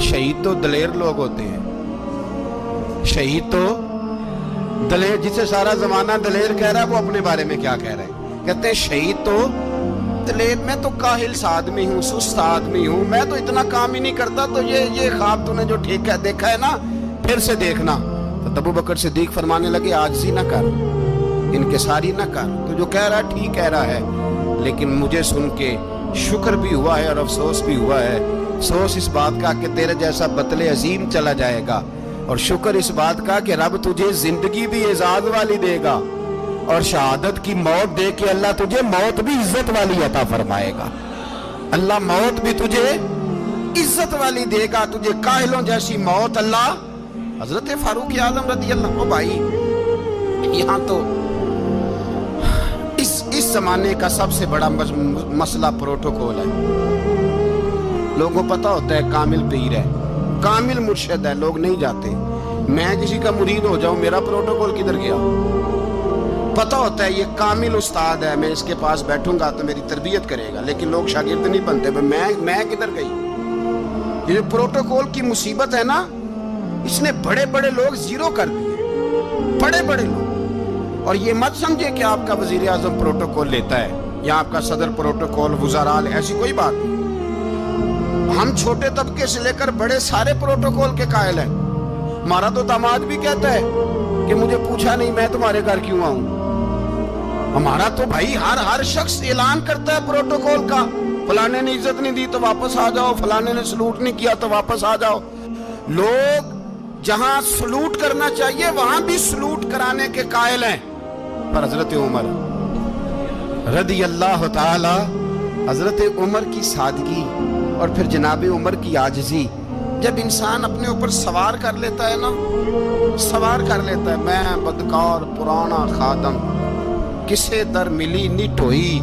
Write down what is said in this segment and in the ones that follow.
شہید تو دلیر لوگ ہوتے ہیں, شہید تو دلیر, جسے سارا زمانہ دلیر کہہ رہا ہے وہ اپنے بارے میں کیا کہہ رہے ہیں؟ کہتے ہیں شہید تو دلیر, میں تو کاہل سا آدمی ہوں, سست آدمی ہوں, میں تو اتنا کام ہی نہیں کرتا. تو یہ خواب تو نے جو ٹھیک ہے دیکھا ہے نا, پھر سے دیکھنا. تو ابو بکر صدیق فرمانے لگے عاجزی نہ کر, انکساری نہ کر, تو جو کہہ رہا ہے ٹھیک کہہ رہا ہے, لیکن مجھے سن کے شکر بھی ہوا ہے اور افسوس بھی ہوا ہے. افسوس اس بات کا کہ تیرے جیسا بطل عظیم چلا جائے گا, اور شکر اس بات کا کہ رب تجھے زندگی بھی اعزاز والی دے گا, اور شہادت کی موت دے کے اللہ تجھے موت بھی عزت والی عطا فرمائے گا. اللہ موت بھی تجھے عزت والی دے گا, تجھے کاہلوں جیسی موت اللہ. حضرت فاروق اعظم رضی اللہ عنہ, بھائی یہاں تو اس زمانے کا سب سے بڑا مسئلہ پروٹوکول ہے. لوگوں کو پتا ہوتا ہے کامل پیر ہے, کامل مرشد ہے, لوگ نہیں جاتے. میں کسی کا مرید ہو جاؤں, میرا پروٹوکول کدھر گیا؟ پتا ہوتا ہے یہ کامل استاد ہے, میں اس کے پاس بیٹھوں گا تو میری تربیت کرے گا, لیکن لوگ شاگرد نہیں بنتے. میں کدھر گئی؟ یہ جو پروٹوکول کی مصیبت ہے نا, اس نے بڑے بڑے لوگ زیرو کر دیے, بڑے بڑے لوگ. اور یہ مت سمجھے کہ آپ کا وزیر اعظم پروٹوکول لیتا ہے یا آپ کا صدر پروٹوکول, وزراء, ایسی کوئی بات نہیں. ہم چھوٹے طبقے سے لے کر بڑے سارے پروٹوکول کے قائل ہیں. ہمارا تو داماد بھی کہتا ہے کہ مجھے پوچھا نہیں, میں تمہارے گھر کیوں آؤں. ہمارا تو بھائی ہر شخص اعلان کرتا ہے پروٹوکول کا, فلانے نے عزت نہیں دی تو واپس آ جاؤ, فلانے نے سلوٹ نہیں کیا تو واپس آ جاؤ. لوگ جہاں سلوٹ کرنا چاہیے وہاں بھی سلوٹ کرانے کے قائل ہیں. پر حضرت عمر رضی اللہ تعالی, حضرت عمر کی سادگی اور پھر جناب عمر کی عاجزی, جب انسان اپنے اوپر سوار کر لیتا ہے نا, سوار کر لیتا ہے, میں بدکار پرانا خادم, کسے در ملی نہیں ٹوئی,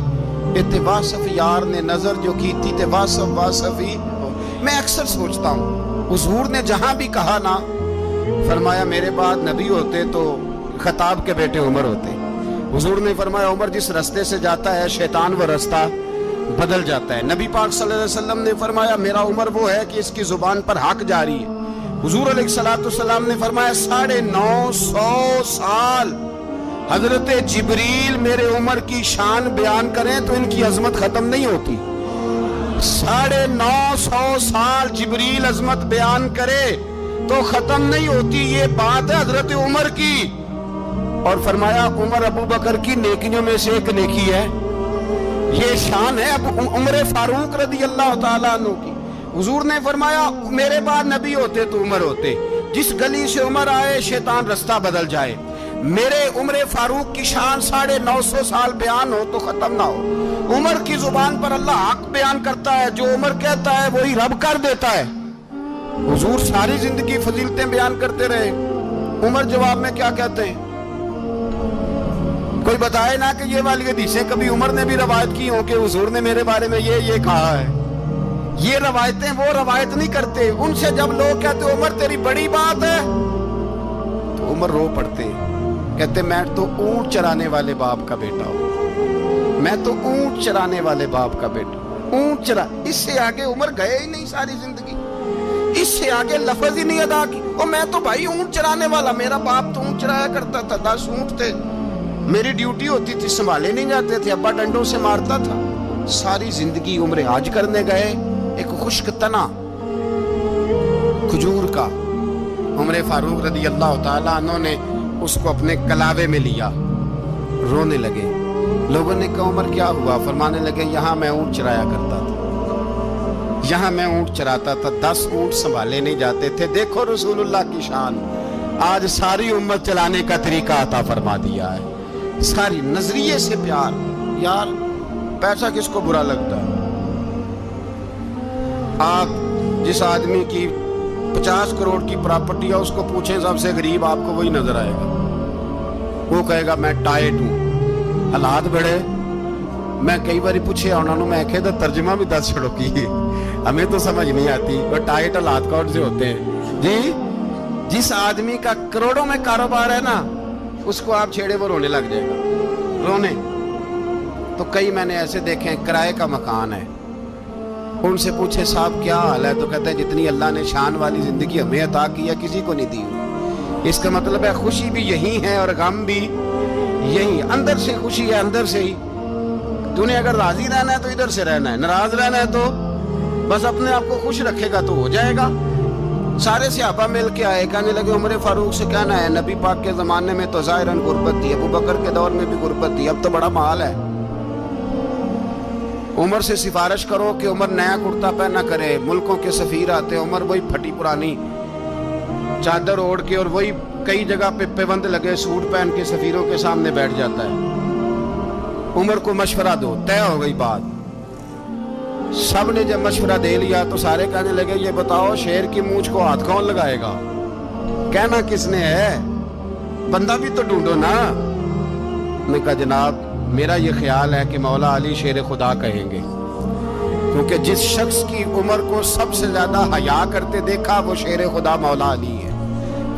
تے واصف یار نے نظر جو کی تھی تے واصف ہی. میں اکثر سوچتا ہوں حضور نے جہاں بھی کہا نا, فرمایا میرے بعد نبی ہوتے تو خطاب کے بیٹے عمر ہوتے. حضور نے فرمایا عمر جس رستے سے جاتا ہے شیطان وہ رستہ بدل جاتا ہے. نبی پاک صلی اللہ علیہ وسلم نے فرمایا میرا عمر وہ ہے کہ اس کی زبان پر حق جاری ہے. حضور علیہ السلام نے فرمایا 950 سال حضرت جبریل میرے عمر کی شان بیان کریں تو ان کی عظمت ختم نہیں ہوتی. 950 سال جبریل عظمت بیان کرے تو ختم نہیں ہوتی. یہ بات ہے حضرت عمر کی. اور فرمایا عمر ابو بکر کی نیکیوں میں سے ایک نیکی ہے, یہ شان ہے اب عمر فاروق رضی اللہ تعالیٰ عنہ کی. حضور نے فرمایا میرے بعد نبی ہوتے تو عمر ہوتے, جس گلی سے عمر آئے شیطان رستہ بدل جائے. میرے عمر فاروق کی شان 950 سال بیان ہو تو ختم نہ ہو. عمر کی زبان پر اللہ حق بیان کرتا ہے, جو عمر کہتا ہے وہی رب کر دیتا ہے. حضور ساری زندگی فضیلتیں بیان کرتے رہے, عمر جواب میں کیا کہتے ہیں؟ کوئی بتائے نا کہ یہ والی حدیثیں کبھی عمر نے بھی روایت کی ہوں کہ حضور نے میرے بارے میں یہ کہا ہے. یہ روایتیں وہ روایت نہیں کرتے. ان سے جب لوگ کہتے عمر تیری بڑی بات ہے تو عمر رو پڑتے, کہتے میں تو اونٹ چرانے والے باپ کا بیٹا ہوں, میں تو اونٹ چرانے والے باپ کا بیٹا, اونٹ چرا. اس سے آگے عمر گئے ہی نہیں ساری زندگی, اس سے آگے لفظ ہی نہیں ادا کی. اور میں تو بھائی اونٹ چرانے والا, میرا باپ تو اونٹ چرایا کرتا تھا, 10 اونٹ تھے, میری ڈیوٹی ہوتی تھی, سنبھالے نہیں جاتے تھے, ابا ڈنڈوں سے مارتا تھا. ساری زندگی عمر حج کرنے گئے, ایک خشک تنا کھجور کا عمر فاروق رضی اللہ تعالیٰ عنہ نے اس کو اپنے کلاوے میں لیا, رونے لگے. لوگوں نے کہا عمر کیا ہوا؟ فرمانے لگے یہاں میں اونٹ چرایا کرتا تھا, یہاں میں اونٹ چراتا تھا, 10 اونٹ سنبھالے نہیں جاتے تھے. دیکھو رسول اللہ کی شان, آج ساری امت چلانے کا طریقہ عطا فرما دیا ہے. ساری نظریے سے پیار. یار پیسہ کس کو برا لگتا ہے؟ آپ جس آدمی کی 50 کروڑ کی پراپرٹی ہے اس کو پوچھیں سب سے غریب, آپ کو وہی نظر آئے گا. وہ کہے گا میں ٹائٹ ہوں, حالات بڑے. میں کئی باری پوچھے انہوں نے, میں کہتا ترجمہ بھی 10 چھڑوں کی, ہمیں تو سمجھ نہیں آتی اور ٹائٹ حالات کون سے ہوتے ہیں جی. جس آدمی کا کروڑوں میں کاروبار ہے نا, اس کو آپ چھیڑے وہ رونے لگ جائے گا, رونے. تو کئی میں نے ایسے دیکھے کرائے کا مکان ہے, ان سے پوچھے صاحب کیا حال ہے؟ تو کہتے ہیں جتنی اللہ نے شان والی زندگی ہمیں عطا کی ہے کسی کو نہیں دی۔ اس کا مطلب ہے خوشی بھی یہی ہے اور غم بھی یہی، اندر سے خوشی ہے، اندر سے ہی۔ تو نے اگر راضی رہنا ہے تو ادھر سے رہنا ہے، ناراض رہنا ہے تو بس اپنے آپ کو خوش رکھے گا تو ہو جائے گا۔ سارے صحابہ مل کے آئے، کہنے لگے عمر فاروق سے کہنا ہے نبی پاک کے زمانے میں تو ظاہراً غربت تھی، ابو بکر کے دور میں بھی غربت تھی، اب تو بڑا مال ہے، عمر سے سفارش کرو کہ عمر نیا کرتا پہنا کرے۔ ملکوں کے سفیر آتے ہیں، عمر وہی پھٹی پرانی چادر اوڑھ کے اور وہی کئی جگہ پہ پیوند لگے سوٹ پہن کے سفیروں کے سامنے بیٹھ جاتا ہے۔ عمر کو مشورہ دو، طے ہو گئی بات۔ سب نے جب مشورہ دے لیا تو سارے کہنے لگے یہ بتاؤ شیر کی مونچھ کو ہاتھ کون لگائے گا؟ کہنا کس نے ہے؟ بندہ بھی تو ڈھونڈو نا۔ نے کہا جناب میرا یہ خیال ہے کہ مولا علی شیر خدا کہیں گے، کیونکہ جس شخص کی عمر کو سب سے زیادہ حیا کرتے دیکھا وہ شیر خدا مولا علی ہے،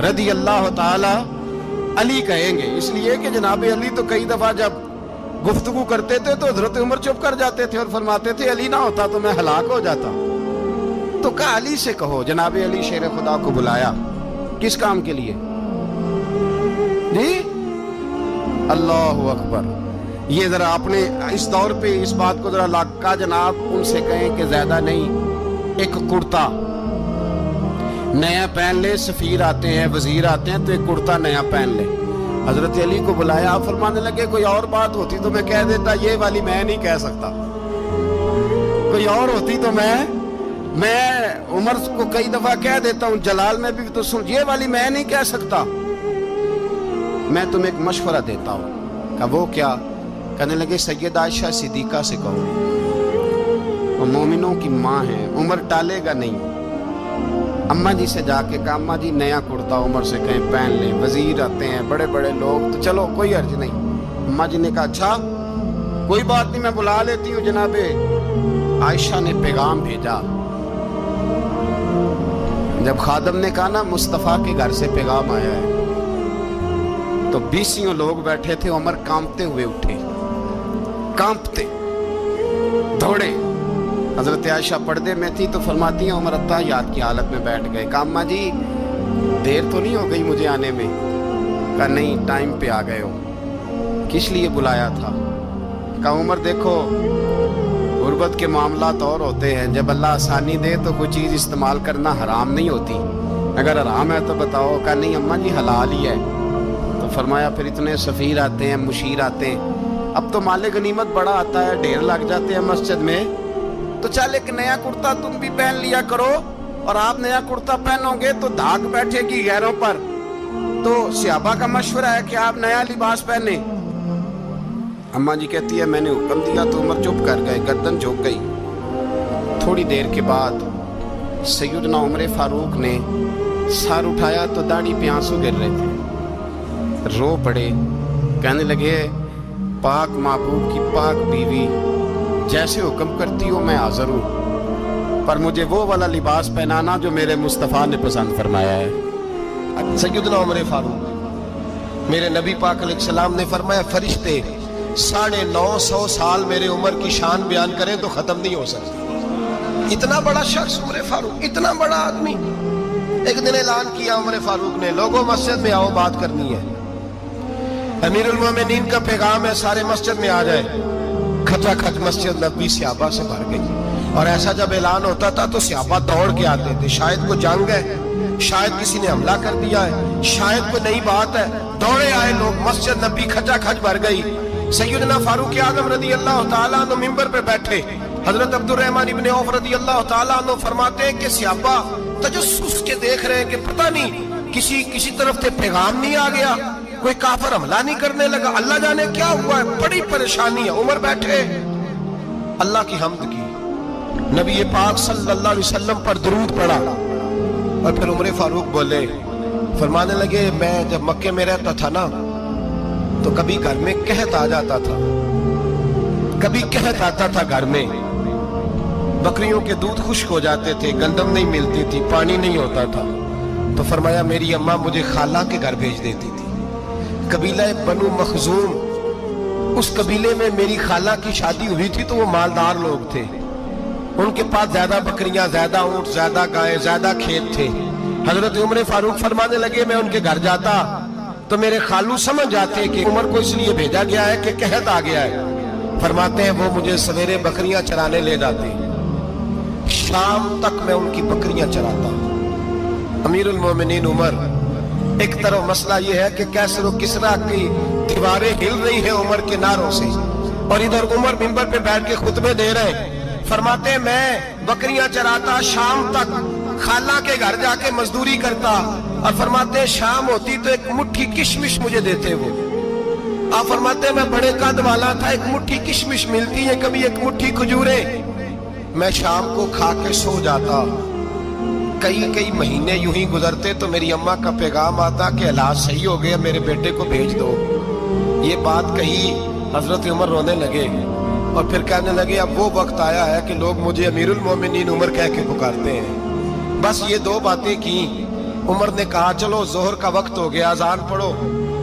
رضی اللہ تعالی علی کہیں گے۔ اس لیے کہ جناب علی تو کئی دفعہ جب گفتگو کرتے تھے تو حضرت عمر چپ کر جاتے تھے اور فرماتے تھے علی نہ ہوتا تو میں ہلاک ہو جاتا۔ تو کہا علی سے کہو۔ جناب علی شیر خدا کو بلایا، کس کام کے لیے؟ جی اللہ اکبر۔ یہ ذرا آپ نے اس دور پہ اس بات کو ذرا لاکا جناب ان سے کہیں کہ زیادہ نہیں، ایک کرتا نیا پہن لے، سفیر آتے ہیں وزیر آتے ہیں تو ایک کرتا نیا پہن لے۔ حضرت علی کو بلایا، آپ فرمانے لگے کوئی اور بات ہوتی تو میں کہہ دیتا، یہ والی میں نہیں کہہ سکتا، کوئی اور ہوتی تو میں عمر کو کئی دفعہ کہہ دیتا ہوں، جلال میں بھی تو سن، یہ والی میں نہیں کہہ سکتا، میں تمہیں ایک مشورہ دیتا ہوں۔ کہ وہ کیا؟ کہنے لگے سید عائشہ صدیقہ سے کہو، وہ مومنوں کی ماں ہے، عمر ٹالے گا نہیں۔ اماں جی سے جا کے کہا اماں جی نیا کرتا عمر سے کہیں پہن لیں، وزیر آتے ہیں بڑے بڑے لوگ تو چلو کوئی حرج نہیں۔ اماں جی نے کہا اچھا کوئی بات نہیں میں بلا لیتی ہوں۔ جناب عائشہ نے پیغام بھیجا، جب خادم نے کہا نا مصطفیٰ کے گھر سے پیغام آیا ہے تو 20 لوگ بیٹھے تھے، عمر کانپتے ہوئے اٹھے، کانپتے دوڑے۔ حضرت عائشہ پردے میں تھی تو فرماتی ہیں عمر اتحیات کی حالت میں بیٹھ گئے۔ کہا اماں جی دیر تو نہیں ہو گئی مجھے آنے میں؟ کہا نہیں ٹائم پہ آ گئے ہو، کس لیے بلایا تھا؟ کہا عمر دیکھو غربت کے معاملات اور ہوتے ہیں، جب اللہ آسانی دے تو کوئی چیز استعمال کرنا حرام نہیں ہوتی، اگر حرام ہے تو بتاؤ۔ کہا نہیں اماں جی حلال ہی ہے۔ تو فرمایا پھر اتنے سفیر آتے ہیں مشیر آتے ہیں، اب تو مال غنیمت بڑا آتا ہے، ڈھیر لگ جاتے ہیں مسجد میں، تو چل ایک نیا کرتا تم بھی پہن لیا کرو، اور آپ نیا کرتا پہنو گے تو دھاگ بیٹھے گی غیروں پر۔ تو صحابہ کا مشورہ ہے کہ آپ نیا لباس پہنے۔ اماں جی کہتی ہے میں نے حکم دیا تو عمر چپ کر گئے، گردن جھک گئی۔ تھوڑی دیر کے بعد سیدنا عمر فاروق نے سر اٹھایا تو داڑھی پہ آنسو گر رہے تھے، رو پڑے، کہنے لگے پاک محبوب کی پاک بیوی جیسے حکم کرتی ہو میں حاضر ہوں، پر مجھے وہ والا لباس پہنانا جو میرے مصطفیٰ نے پسند فرمایا ہے۔ سیدنا عمر فاروق، میرے نبی پاک علیہ السلام نے فرمایا فرشتے 950 سال میرے عمر کی شان بیان کریں تو ختم نہیں ہو سکتی۔ اتنا بڑا شخص عمر فاروق، اتنا بڑا آدمی۔ ایک دن اعلان کیا عمر فاروق نے، لوگوں مسجد میں آؤ بات کرنی ہے، امیر المومنین کا پیغام ہے، سارے مسجد میں آ جائے۔ کھچا کھچ مسجد نبوی صحابہ سے بھر گئی، اور ایسا جب اعلان ہوتا تھا تو صحابہ دوڑ کے آتے تھے، شاید کوئی جنگ ہے، شاید کسی نے حملہ کر دیا ہے، شاید کوئی نئی بات ہے، دوڑے آئے لوگ، مسجد نبی کھچا کھچ بھر گئی۔ سیدنا فاروق اعظم رضی اللہ تعالیٰ عنہ ممبر پہ بیٹھے، حضرت عبد الرحمن ابن عوف رضی اللہ تعالیٰ عنہ فرماتے ہیں کہ صحابہ تجسس کے دیکھ رہے ہیں کہ پتہ نہیں کسی طرف سے پیغام نہیں آ گیا، کوئی کافر حملہ نہیں کرنے لگا، اللہ جانے کیا ہوا ہے، بڑی پریشانی ہے۔ عمر بیٹھے اللہ کی حمد کی، نبی پاک صلی اللہ علیہ وسلم پر درود پڑھا، اور پھر عمر فاروق بولے، فرمانے لگے میں جب مکے میں رہتا تھا نا تو کبھی گھر میں قحط آ جاتا تھا، کبھی قحط آتا تھا گھر میں، بکریوں کے دودھ خشک ہو جاتے تھے، گندم نہیں ملتی تھی، پانی نہیں ہوتا تھا، تو فرمایا میری اماں مجھے خالہ کے گھر بھیج دیتی تھی۔ قبیلہ بنو مخزوم، اس قبیلے میں میری خالہ کی شادی ہوئی تھی تو وہ مالدار لوگ تھے، ان کے پاس زیادہ بکریاں، زیادہ اونٹ، زیادہ گائے، زیادہ کھیت تھے۔ حضرت عمر فاروق فرمانے لگے میں ان کے گھر جاتا تو میرے خالو سمجھ جاتے کہ عمر کو اس لیے بھیجا گیا ہے کہ قحط آ گیا ہے۔ فرماتے ہیں وہ مجھے سویرے بکریاں چرانے لے جاتے، شام تک میں ان کی بکریاں چراتا۔ امیر المومنین عمر، ایک طرف مسئلہ یہ ہے کہ کیسر و کسرا کی دیواریں ہل رہی ہیں عمر کے نعروں سے، اور ادھر عمر منبر پہ بیٹھ کے خطبے دے رہے ہیں۔ فرماتے ہیں میں بکریاں چراتا، شام تک خالہ کے گھر جا کے مزدوری کرتا، اور فرماتے ہیں شام ہوتی تو ایک مٹھی کشمش مجھے دیتے وہ۔ آپ فرماتے ہیں میں بڑے قد والا تھا، ایک مٹھی کشمش ملتی ہے، کبھی ایک مٹھی کھجوریں، میں شام کو کھا کے سو جاتا۔ کئی مہینے یوں ہی گزرتے تو میری اماں کا پیغام آتا کہ علاج صحیح ہو گیا، میرے بیٹے کو بھیج دو۔ یہ بات کہی، حضرت عمر رونے لگے اور پھر کہنے لگے اب وہ وقت آیا ہے کہ لوگ مجھے امیر المومنین عمر کہہ کے پکارتے ہیں۔ بس یہ دو باتیں کی۔ عمر نے کہا چلو ظہر کا وقت ہو گیا، اذان پڑھو،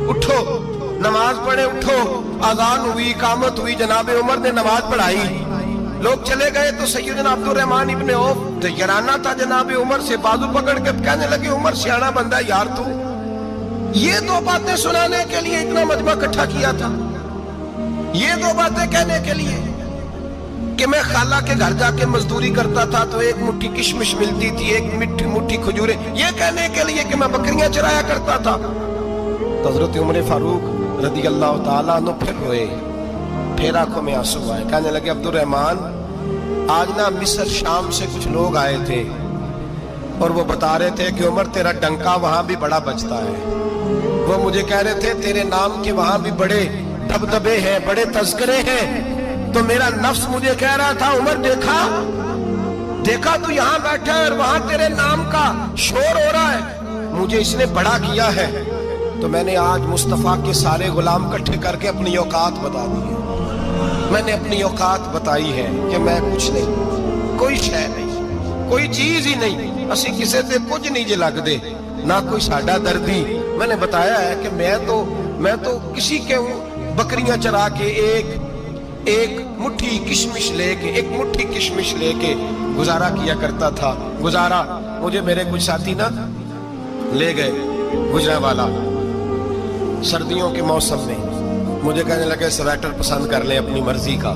اٹھو نماز پڑھے، اٹھو۔ اذان ہوئی، اقامت ہوئی، جناب عمر نے نماز پڑھائی، لوگ چلے گئے تو سیدنا عبد الرحمن ابن عوف یارانہ تھا جناب عمر سے، بازو پکڑ کے کہنے لگے عمر سیاڑا بندہ یار تو یہ دو باتیں سنانے کے لیے اتنا مجمع اکٹھا کیا تھا، یہ دو باتیں کہنے کے لیے کہ میں خالہ کے گھر جا کے مزدوری کرتا تھا تو ایک مٹھی کشمش ملتی تھی، ایک مٹھی کھجورے، یہ کہنے کے لیے کہ میں بکریاں چرایا کرتا تھا۔ تو حضرت عمر فاروق رضی اللہ تعالیٰ عنہ پھر روئے، پھر آنکھوں میں آنسو آئے، کہنے لگے عبد الرحمن آج نا مصر شام سے کچھ لوگ آئے تھے اور وہ بتا رہے تھے کہ عمر تیرا ڈنکا وہاں بھی بڑا بجتا ہے، وہ مجھے کہہ رہے تھے تیرے نام کے وہاں بھی بڑے دبدبے ہیں، بڑے تذکرے ہیں۔ تو میرا نفس مجھے کہہ رہا تھا عمر دیکھا تو یہاں بیٹھا ہے اور وہاں تیرے نام کا شور ہو رہا ہے، مجھے اس نے بڑا کیا ہے۔ تو میں نے آج مصطفیٰ کے سارے غلام اکٹھے کر کے اپنی اوقات بتا دی ہے، میں نے اپنی اوقات بتائی ہے کہ میں کچھ نہیں، کوئی شے نہیں، کوئی چیز ہی نہیں، اسی کسے سے کچھ نہیں جے لگ دے، نہ کوئی ساڈا دردی۔ میں نے بتایا ہے کہ میں تو کسی کے بکریاں چرا کے ایک مٹھی کشمش لے کے گزارا کیا کرتا تھا۔ گزارا مجھے میرے کچھ ساتھی نا لے گئے گجرانوالہ سردیوں کے موسم میں، مجھے کہنے لگے سویٹر پسند کر لیں اپنی مرضی کا۔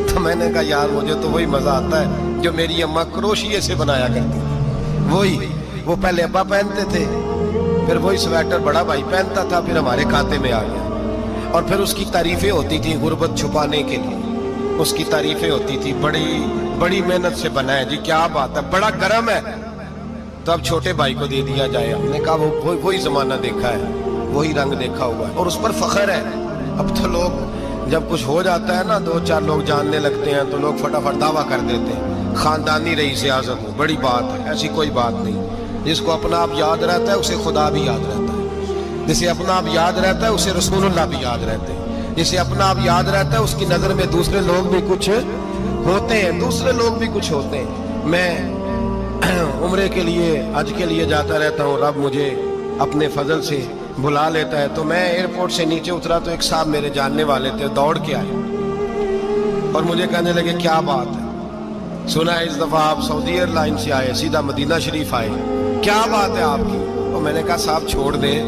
تو میں نے کہا یار مجھے تو وہی مزہ آتا ہے جو میری اماں کروشیے سے بنایا کرتی تھی، وہ پہلے ابا پہنتے تھے، پھر وہی سویٹر بڑا بھائی پہنتا تھا، پھر ہمارے کھاتے میں آ گیا، اور پھر اس کی تعریفیں ہوتی تھی غربت چھپانے کے لیے، اس کی تعریفیں ہوتی تھی بڑی محنت سے بنا ہے جی، کیا بات ہے، بڑا گرم ہے، تو اب چھوٹے بھائی کو دے دیا جائے۔ ہم نے کہا وہی زمانہ دیکھا ہے، وہی رنگ دیکھا ہوا ہے، اور اس پر فخر ہے۔ اب تو لوگ جب کچھ ہو جاتا ہے نا، 2-4 لوگ جاننے لگتے ہیں تو لوگ فٹافٹ دعویٰ کر دیتے ہیں خاندانی رئیس اعظم ہو، بڑی بات ہے، ایسی کوئی بات نہیں۔ جس کو اپنا آپ یاد رہتا ہے اسے خدا بھی یاد رہتا ہے، جسے اپنا آپ یاد رہتا ہے اسے رسول اللہ بھی یاد رہتے ہیں، جسے اپنا آپ یاد رہتا ہے اس کی نظر میں دوسرے لوگ بھی کچھ ہوتے ہیں، میں عمرے کے لیے حج کے لیے جاتا رہتا ہوں، رب مجھے اپنے فضل سے بلا لیتا ہے۔ تو میں ایئرپورٹ سے نیچے اترا تو ایک صاحب میرے جاننے والے تھے، دوڑ کے آئے اور مجھے کہنے لگے کیا بات ہے، سنا ہے اس دفعہ آپ سعودی ایئر لائن سے آئے، سیدھا مدینہ شریف آئے، کیا بات ہے آپ کی؟ اور میں نے کہا صاحب چھوڑ دیں،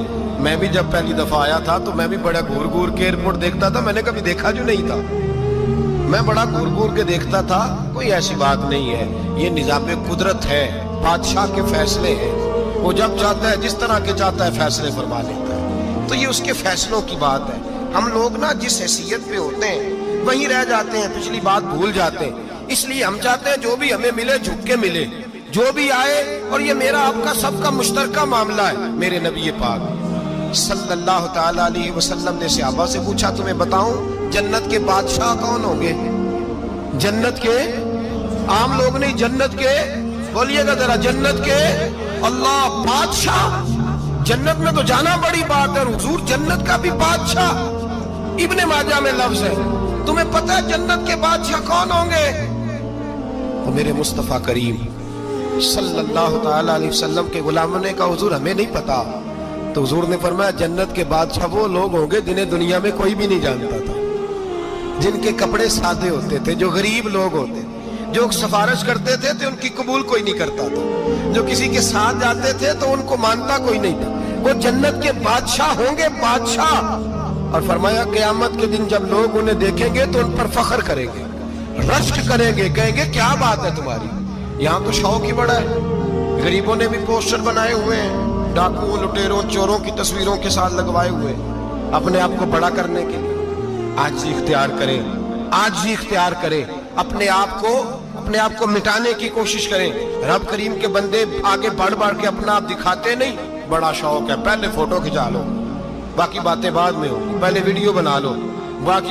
میں بھی جب پہلی دفعہ آیا تھا تو میں بھی بڑا گھور کے ایئرپورٹ دیکھتا تھا، میں نے کبھی دیکھا جو نہیں تھا، میں بڑا گھور کے دیکھتا تھا، کوئی ایسی بات نہیں ہے، یہ نظام قدرت ہے، بادشاہ کے فیصلے ہیں، وہ جب چاہتا ہے جس طرح کے چاہتا ہے فیصلے فرما لیتا ہے، تو یہ اس کے فیصلوں کی بات ہے۔ ہم لوگ نا جس حیثیت پہ ہوتے ہیں وہیں رہ جاتے ہیں، پچھلی بات بھول جاتے ہیں، اس لیے ہم چاہتے ہیں جو بھی ہمیں ملے جھک کے ملے، جو بھی آئے، اور یہ میرا آپ کا سب کا مشترکہ معاملہ ہے۔ میرے نبی پاک صلی اللہ تعالی علیہ وسلم نے صحابہ سے پوچھا تمہیں بتاؤں جنت کے بادشاہ کون ہوں گے؟ جنت کے عام لوگ نہیں، جنت کے، بولیے گا ذرا، جنت کے اللہ بادشاہ، جنت میں تو جانا بڑی بات ہے، حضور جنت کا بھی بادشاہ، ابن ماجہ میں لفظ ہے، تمہیں پتہ ہے جنت کے بادشاہ کون ہوں گے؟ تو میرے مصطفیٰ کریم صلی اللہ تعالی علیہ وسلم کے غلاموں نے کہا حضور ہمیں نہیں پتا، تو حضور نے فرمایا جنت کے بادشاہ وہ لوگ ہوں گے جنہیں دنیا میں کوئی بھی نہیں جانتا تھا، جن کے کپڑے سادے ہوتے تھے، جو غریب لوگ ہوتے، جو سفارش کرتے تھے تو ان کی قبول کوئی نہیں کرتا تھا, جو کسی کے ساتھ جاتے تھے تو ان کو مانتا کوئی نہیں تھا. وہ جنت کے بادشاہ ہوں گے, بادشاہ. اور فرمایا قیامت کے دن جب لوگ انہیں دیکھیں گے تو ان پر فخر کریں گے, رشک کریں گے, کہیں گے کیا بات ہے تمہاری, یہاں تو شوق ہی بڑا ہے. غریبوں نے بھی پوسٹر بنائے ہوئے ہیں, ڈاکوؤں, لٹیروں, چوروں کی تصویروں کے ساتھ لگوائے ہوئے, اپنے آپ کو بڑا کرنے کے لیے. عاجزی اختیار کریں, عاجزی اختیار کریں, اپنے آپ کو مٹانے کی کوشش کریں. رب کریم کے بندے آگے بڑھ بڑھ کے اپنا آپ دکھاتے نہیں, بڑا شوق ہے, پہلے فوٹو کھچا لو, باقی باتیں بعد میں ہو, پہلے ویڈیو بنا لو, باقی